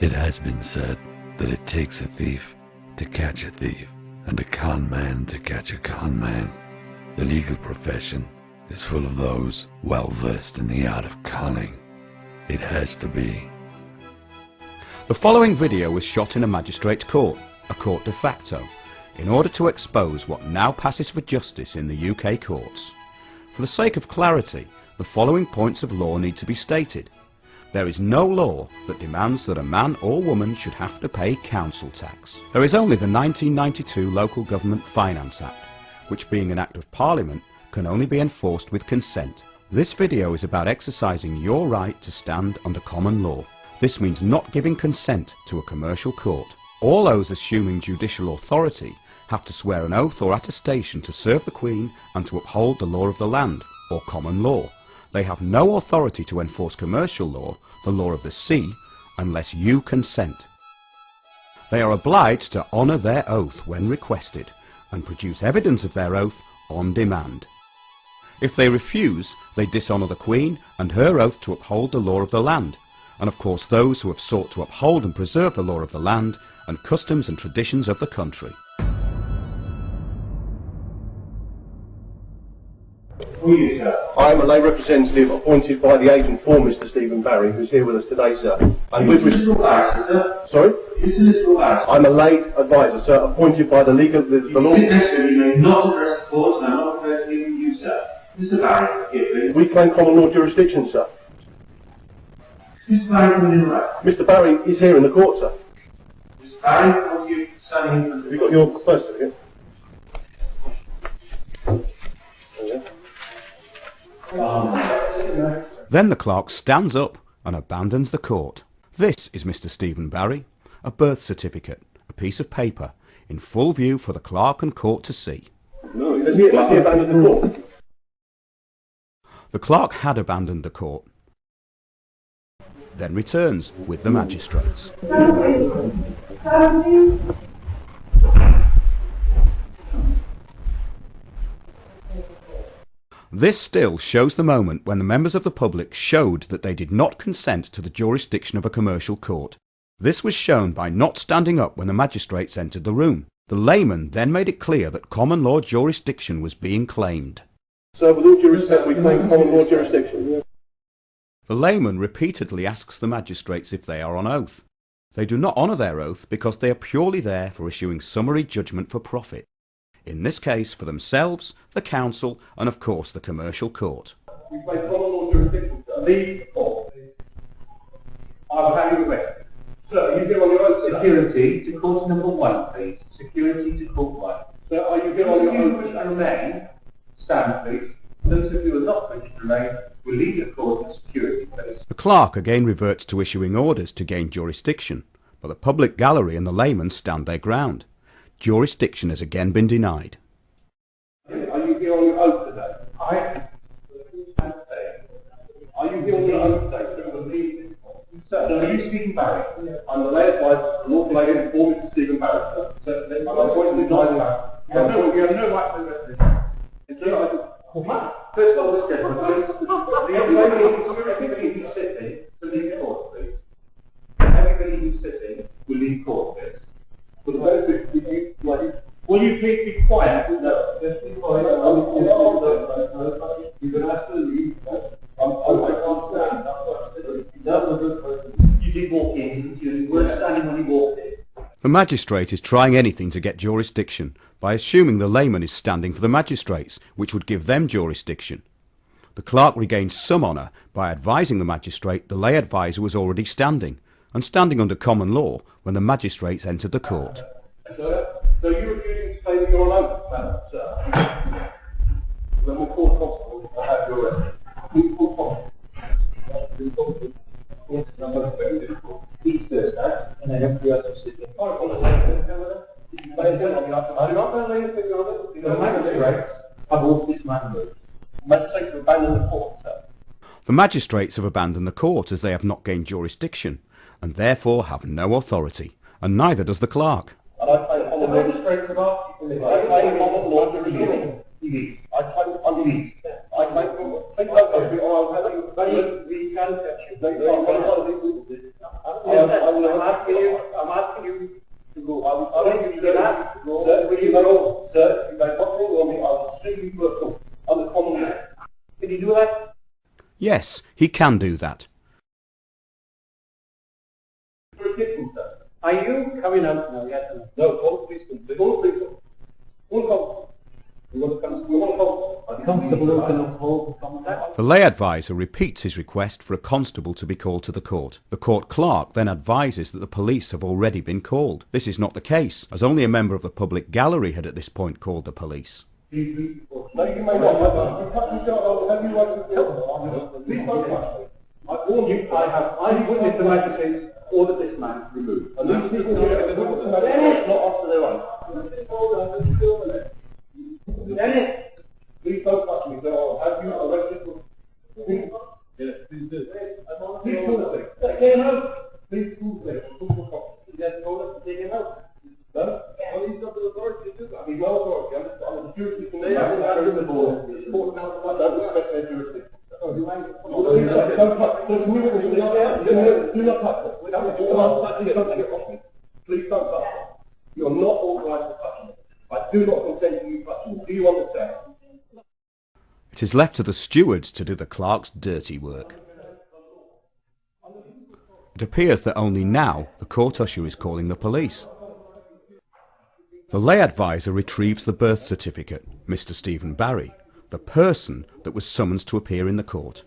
It has been said that it takes a thief to catch a thief, and a con man to catch a con man. The legal profession is full of those well versed in the art of conning. It has to be. The following video was shot in a magistrate's court, a court de facto, in order to expose what now passes for justice in the UK courts. For the sake of clarity, the following points of law need to be stated. There is no law that demands that a man or woman should have to pay council tax. There is only the 1992 Local Government Finance Act, which, being an Act of Parliament, can only be enforced with consent. This video is about exercising your right to stand under common law. This means not giving consent to a commercial court. All those assuming judicial authority have to swear an oath or attestation to serve the Queen and to uphold the law of the land, or common law. They have no authority to enforce commercial law, the law of the sea, unless you consent. They are obliged to honour their oath when requested and produce evidence of their oath on demand. If they refuse, they dishonour the Queen and her oath to uphold the law of the land, and of course those who have sought to uphold and preserve the law of the land and customs and traditions of the country. I am a lay representative appointed by the agent for Mr. Stephen Barry, who's here with us today, sir. And with sir? Sorry? Is a solicitor barrister? I'm a lay advisor, sir, appointed by the legal... the law... You may not address the court, and I'm not addressing even you, sir. Mr. Barry, here, please. We claim common law jurisdiction, sir. Mr. Barry, come in right. Mr. Barry is here in the court, sir. Mr. Barry, what's you standing in front of Have you got your birth certificate? Then the clerk stands up and abandons the court. This is Mr. Stephen Barry, a birth certificate, a piece of paper, in full view for the clerk and court to see. No, has he abandoned the court? The clerk had abandoned the court, then returns with the magistrates. This still shows the moment when the members of the public showed that they did not consent to the jurisdiction of a commercial court. This was shown by not standing up when the magistrates entered the room. The layman then made it clear that common law jurisdiction was being claimed. Sir, with all due respect, we claim common law jurisdiction. The layman repeatedly asks the magistrates if they are on oath. They do not honour their oath because they are purely there for issuing summary judgment for profit. In this case, for themselves, the council, and of course the commercial court. We claim common law jurisdiction, sir. Leave off. I'll hand you the rest. Sir, you get on your oath, security to court number 1, please. Security to court 1. Sir, are you get on your oath to remain? Stand, please. Those of you who are not going to remain will leave the court in security, please. The clerk again reverts to issuing orders to gain jurisdiction, but the public gallery and the layman stand their ground. Jurisdiction has again been denied. Are you here on your oath today? Are you here on your oath today? Sir, are you Stephen Barry? I'm the lay advisor for the North Lane for Mr. Stephen Barry. Sir, I'm appointed to deny that. You have no right to arrest me. First of all, this gentleman, everybody who's sitting will leave court, please. Everybody who's sitting will leave court, please. Will you please be quiet? No, just be quiet. You can ask to leave. I can't stand. You did walk in, you weren't standing when you walked in. The magistrate is trying anything to get jurisdiction by assuming the layman is standing for the magistrates, which would give them jurisdiction. The clerk regains some honour by advising the magistrate the lay advisor was already standing, and standing under common law when the magistrates entered the court. So you're refusing to say that you're on oath, madam, sir? Then we'll call constable to have your arrest. We'll call constable. Each Thursday, and then everybody else is sitting. I'm not going to lay a finger on it. The magistrate, I've ordered this man moved. The magistrates have abandoned the court, sir. The magistrates have abandoned the court as they have not gained jurisdiction, and therefore have no authority, and neither does the clerk. And I claim on the magistrates have asked you, I claim on the law to release. I claim on the I claim Take that over, or I'll have you, we can catch you. I'm asking you to go. I want you to get to go. Sir, will you go? Sir, if I got wrong on me, I'll sue you for assault. I'm the common man. Can you do that? Yes, he can do that. Are you coming out now? Yes or no? No, all policemen. All policemen. All come. We want to come. Constable who can uphold the contact. The lay advisor repeats his request for a constable to be called to the court. The court clerk then advises that the police have already been called. This is not the case, as only a member of the public gallery had at this point called the police. No, you may not. Have you please don't touch me. I warn you, I witnessed the magistrates ordered this man removed. And these people here are not after their own. Dennis! Please don't touch me, sir. I'll have you arrested for... Yes, please do. Please call us there. Take him out. Please call there. He has told us to take him out. No? Well, he's got the authority to do that. He's no authority. I'm the jurisdiction. They have to do the board. The board now don't respect their jurisdiction. Do not touch me. Please don't touch me. You're not authorised to touch me. I do not consent to you touching me. Do you understand? It is left to the stewards to do the clerk's dirty work. It appears that only now the court usher is calling the police. The lay advisor retrieves the birth certificate, Mr. Stephen Barry, the person that was summoned to appear in the court.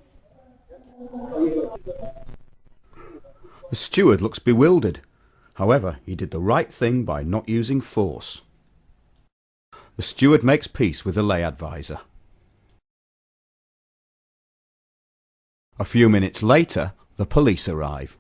The steward looks bewildered. However, he did the right thing by not using force. The steward makes peace with the lay advisor. A few minutes later, the police arrive.